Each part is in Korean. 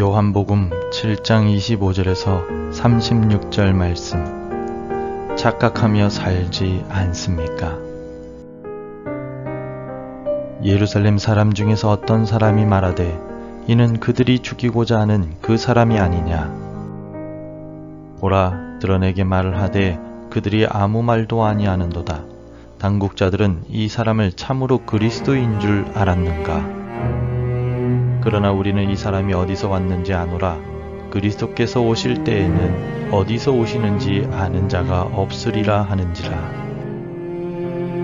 요한복음 7장 25절에서 36절 말씀. 착각하며 살지 않습니까? 예루살렘 사람 중에서 어떤 사람이 말하되 이는 그들이 죽이고자 하는 그 사람이 아니냐. 보라, 드러내게 말을 하되 그들이 아무 말도 아니하는도다. 당국자들은 이 사람을 참으로 그리스도인 줄 알았는가? 그러나 우리는 이 사람이 어디서 왔는지 아노라. 그리스도께서 오실 때에는 어디서 오시는지 아는 자가 없으리라 하는지라.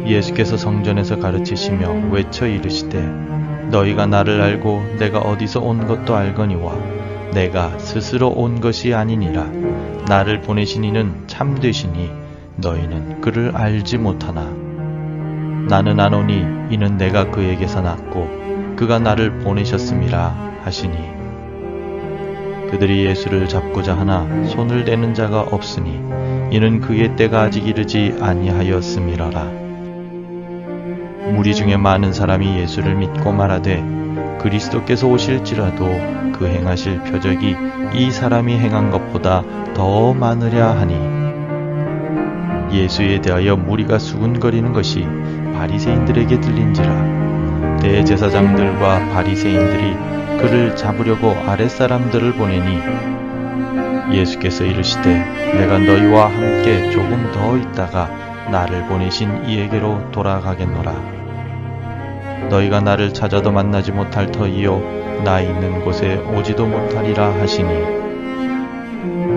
예수께서 성전에서 가르치시며 외쳐 이르시되 너희가 나를 알고 내가 어디서 온 것도 알거니와 내가 스스로 온 것이 아니니라. 나를 보내신 이는 참되시니 너희는 그를 알지 못하나 나는 아노니 이는 내가 그에게서 났고 그가 나를 보내셨음이라 하시니. 그들이 예수를 잡고자 하나 손을 대는 자가 없으니 이는 그의 때가 아직 이르지 아니하였음이라라. 무리 중에 많은 사람이 예수를 믿고 말하되 그리스도께서 오실지라도 그 행하실 표적이 이 사람이 행한 것보다 더 많으랴 하니. 예수에 대하여 무리가 수군거리는 것이 바리새인들에게 들린지라. 대제사장들과 바리새인들이 그를 잡으려고 아랫사람들을 보내니 예수께서 이르시되 내가 너희와 함께 조금 더 있다가 나를 보내신 이에게로 돌아가겠노라. 너희가 나를 찾아도 만나지 못할 터이요 나 있는 곳에 오지도 못하리라 하시니.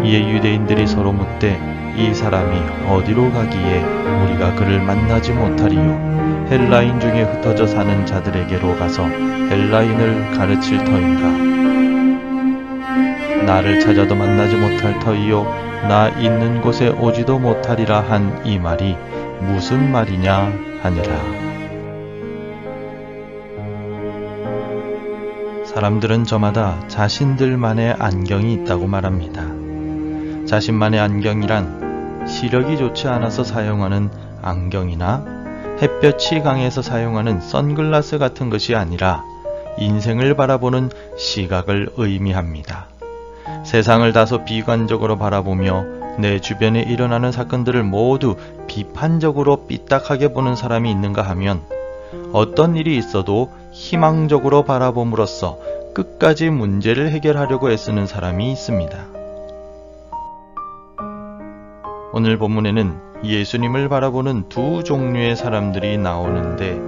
이에 유대인들이 서로 묻되 이 사람이 어디로 가기에 우리가 그를 만나지 못하리요? 헬라인 중에 흩어져 사는 자들에게로 가서 헬라인을 가르칠 터인가? 나를 찾아도 만나지 못할 터이요 나 있는 곳에 오지도 못하리라 한 이 말이 무슨 말이냐 하니라. 사람들은 저마다 자신들만의 안경이 있다고 말합니다. 자신만의 안경이란 시력이 좋지 않아서 사용하는 안경이나 햇볕이 강해서 사용하는 선글라스 같은 것이 아니라 인생을 바라보는 시각을 의미합니다. 세상을 다소 비관적으로 바라보며 내 주변에 일어나는 사건들을 모두 비판적으로 삐딱하게 보는 사람이 있는가 하면 어떤 일이 있어도 희망적으로 바라봄으로써 끝까지 문제를 해결하려고 애쓰는 사람이 있습니다. 오늘 본문에는 예수님을 바라보는 두 종류의 사람들이 나오는데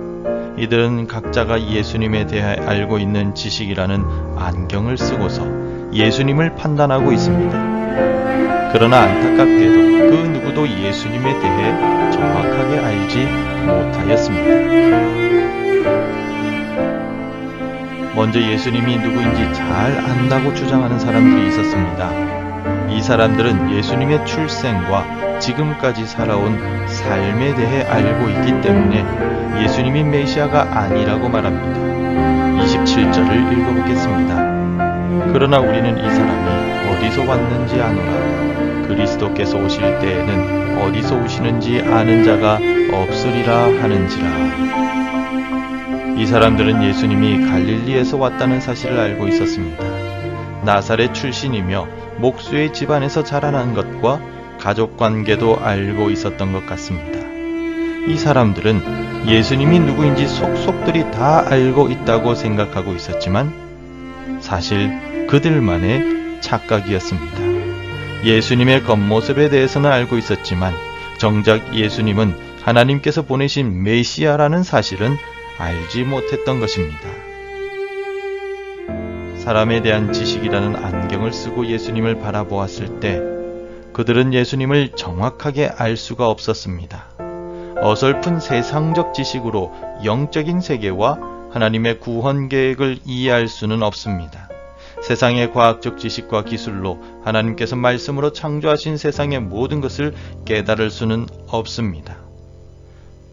이들은 각자가 예수님에 대해 알고 있는 지식이라는 안경을 쓰고서 예수님을 판단하고 있습니다. 그러나 안타깝게도 그 누구도 예수님에 대해 정확하게 알지 못하였습니다. 먼저 예수님이 누구인지 잘 안다고 주장하는 사람들이 있었습니다. 이 사람들은 예수님의 출생과 지금까지 살아온 삶에 대해 알고 있기 때문에 예수님이 메시아가 아니라고 말합니다. 27절을 읽어보겠습니다. 그러나 우리는 이 사람이 어디서 왔는지 아노라. 그리스도께서 오실 때에는 어디서 오시는지 아는 자가 없으리라 하는지라. 이 사람들은 예수님이 갈릴리에서 왔다는 사실을 알고 있었습니다. 나사렛 출신이며 목수의 집안에서 자라난 것과 가족관계도 알고 있었던 것 같습니다. 이 사람들은 예수님이 누구인지 속속들이 다 알고 있다고 생각하고 있었지만 사실 그들만의 착각이었습니다. 예수님의 겉모습에 대해서는 알고 있었지만 정작 예수님은 하나님께서 보내신 메시아라는 사실은 알지 못했던 것입니다. 사람에 대한 지식이라는 안경을 쓰고 예수님을 바라보았을 때 그들은 예수님을 정확하게 알 수가 없었습니다. 어설픈 세상적 지식으로 영적인 세계와 하나님의 구원 계획을 이해할 수는 없습니다. 세상의 과학적 지식과 기술로 하나님께서 말씀으로 창조하신 세상의 모든 것을 깨달을 수는 없습니다.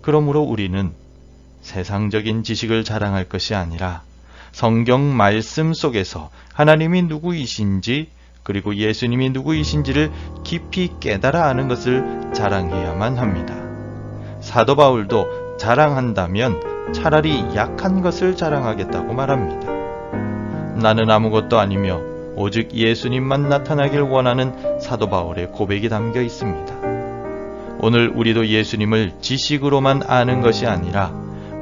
그러므로 우리는 세상적인 지식을 자랑할 것이 아니라 성경 말씀 속에서 하나님이 누구이신지 그리고 예수님이 누구이신지를 깊이 깨달아 아는 것을 자랑해야만 합니다. 사도 바울도 자랑한다면 차라리 약한 것을 자랑하겠다고 말합니다. 나는 아무것도 아니며 오직 예수님만 나타나길 원하는 사도 바울의 고백이 담겨 있습니다. 오늘 우리도 예수님을 지식으로만 아는 것이 아니라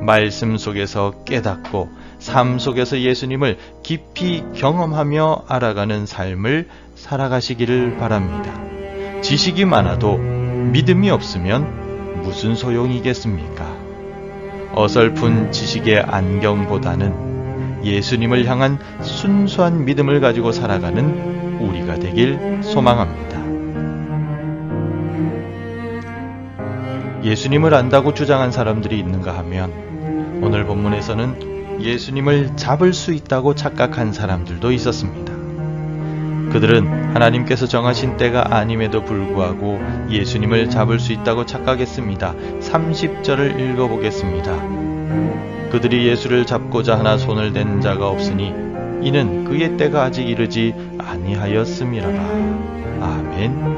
말씀 속에서 깨닫고 삶 속에서 예수님을 깊이 경험하며 알아가는 삶을 살아가시기를 바랍니다. 지식이 많아도 믿음이 없으면 무슨 소용이겠습니까? 어설픈 지식의 안경보다는 예수님을 향한 순수한 믿음을 가지고 살아가는 우리가 되길 소망합니다. 예수님을 안다고 주장한 사람들이 있는가 하면 오늘 본문에서는 예수님을 잡을 수 있다고 착각한 사람들도 있었습니다. 그들은 하나님께서 정하신 때가 아님에도 불구하고 예수님을 잡을 수 있다고 착각했습니다. 30절을 읽어보겠습니다. 그들이 예수를 잡고자 하나 손을 댄 자가 없으니 이는 그의 때가 아직 이르지 아니하였음이라라. 아멘.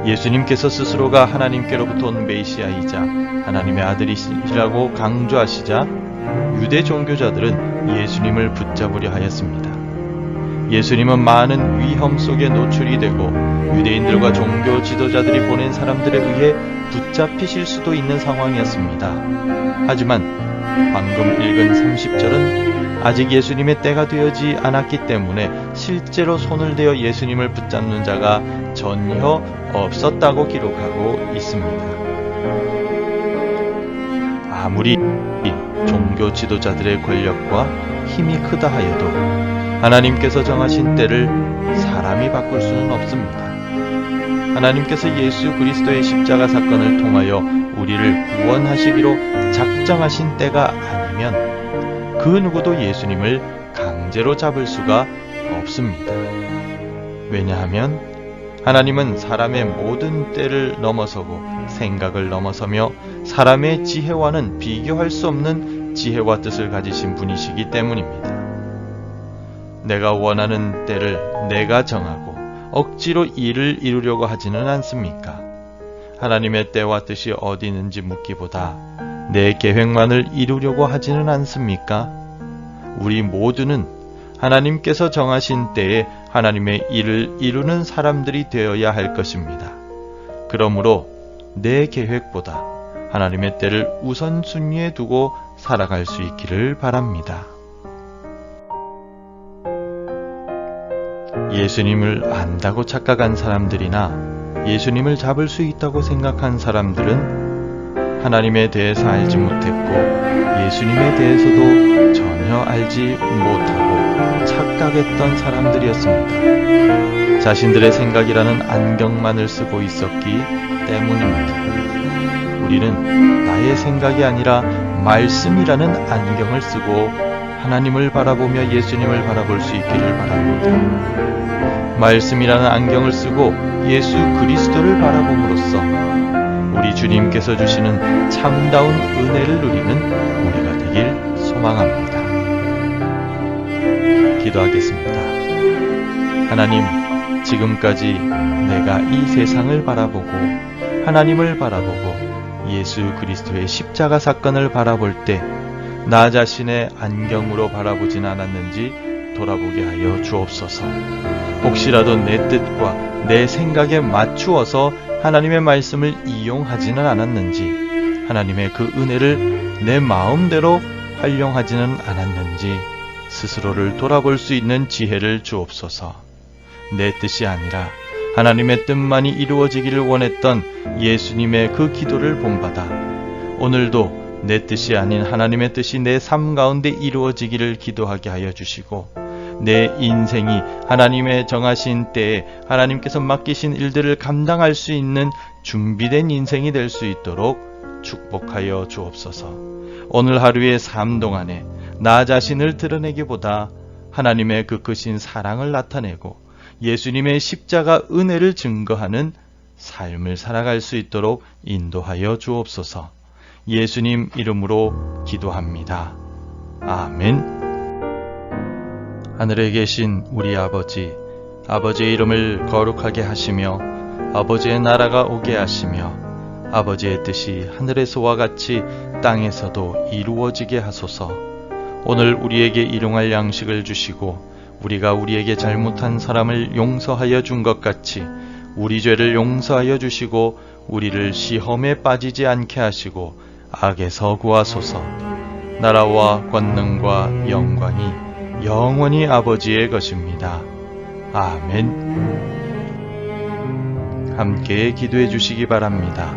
예수님께서 스스로가 하나님께로부터 온 메시아이자 하나님의 아들이시라고 강조하시자 유대 종교자들은 예수님을 붙잡으려 하였습니다. 예수님은 많은 위험 속에 노출이 되고 유대인들과 종교 지도자들이 보낸 사람들에 의해 붙잡히실 수도 있는 상황이었습니다. 하지만 방금 읽은 30절은 아직 예수님의 때가 되어지 않았기 때문에 실제로 손을 대어 예수님을 붙잡는 자가 전혀 없었다고 기록하고 있습니다. 아무리 종교 지도자들의 권력과 힘이 크다 하여도 하나님께서 정하신 때를 사람이 바꿀 수는 없습니다. 하나님께서 예수 그리스도의 십자가 사건을 통하여 우리를 구원하시기로 작정하신 때가 아니면 그 누구도 예수님을 강제로 잡을 수가 없습니다. 왜냐하면 하나님은 사람의 모든 때를 넘어서고 생각을 넘어서며 사람의 지혜와는 비교할 수 없는 지혜와 뜻을 가지신 분이시기 때문입니다. 내가 원하는 때를 내가 정하고 억지로 일을 이루려고 하지는 않습니까? 하나님의 때와 뜻이 어디 있는지 묻기보다 내 계획만을 이루려고 하지는 않습니까? 우리 모두는 하나님께서 정하신 때에 하나님의 일을 이루는 사람들이 되어야 할 것입니다. 그러므로 내 계획보다 하나님의 때를 우선순위에 두고 살아갈 수 있기를 바랍니다. 예수님을 안다고 착각한 사람들이나 예수님을 잡을 수 있다고 생각한 사람들은 하나님에 대해서 알지 못했고 예수님에 대해서도 전혀 알지 못하고 착각했던 사람들이었습니다. 자신들의 생각이라는 안경만을 쓰고 있었기 때문입니다. 우리는 나의 생각이 아니라 말씀이라는 안경을 쓰고 하나님을 바라보며 예수님을 바라볼 수 있기를 바랍니다. 말씀이라는 안경을 쓰고 예수 그리스도를 바라봄으로써 우리 주님께서 주시는 참다운 은혜를 누리는 우리가 되길 소망합니다. 기도하겠습니다. 하나님, 지금까지 내가 이 세상을 바라보고 하나님을 바라보고 예수 그리스도의 십자가 사건을 바라볼 때 나 자신의 안경으로 바라보진 않았는지 돌아보게 하여 주옵소서. 혹시라도 내 뜻과 내 생각에 맞추어서 하나님의 말씀을 이용하지는 않았는지, 하나님의 그 은혜를 내 마음대로 활용하지는 않았는지 스스로를 돌아볼 수 있는 지혜를 주옵소서. 내 뜻이 아니라 하나님의 뜻만이 이루어지기를 원했던 예수님의 그 기도를 본받아 오늘도 내 뜻이 아닌 하나님의 뜻이 내 삶 가운데 이루어지기를 기도하게 하여 주시고 내 인생이 하나님의 정하신 때에 하나님께서 맡기신 일들을 감당할 수 있는 준비된 인생이 될 수 있도록 축복하여 주옵소서. 오늘 하루의 삶 동안에 나 자신을 드러내기보다 하나님의 그 크신 사랑을 나타내고 예수님의 십자가 은혜를 증거하는 삶을 살아갈 수 있도록 인도하여 주옵소서. 예수님 이름으로 기도합니다. 아멘. 하늘에 계신 우리 아버지, 아버지의 이름을 거룩하게 하시며 아버지의 나라가 오게 하시며 아버지의 뜻이 하늘에서와 같이 땅에서도 이루어지게 하소서. 오늘 우리에게 일용할 양식을 주시고 우리가 우리에게 잘못한 사람을 용서하여 준 것 같이 우리 죄를 용서하여 주시고 우리를 시험에 빠지지 않게 하시고 악에서 구하소서. 나라와 권능과 영광이 영원히 아버지의 것입니다. 아멘. 함께 기도해 주시기 바랍니다.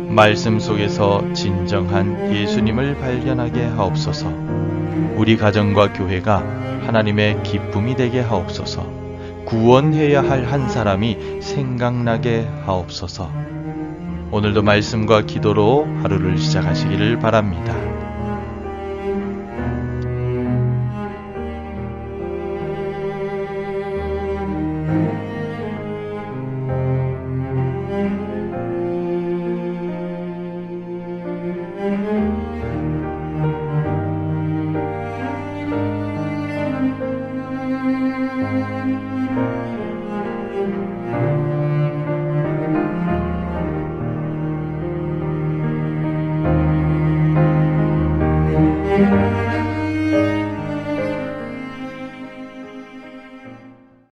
말씀 속에서 진정한 예수님을 발견하게 하옵소서. 우리 가정과 교회가 하나님의 기쁨이 되게 하옵소서. 구원해야 할 한 사람이 생각나게 하옵소서. 오늘도 말씀과 기도로 하루를 시작하시기를 바랍니다.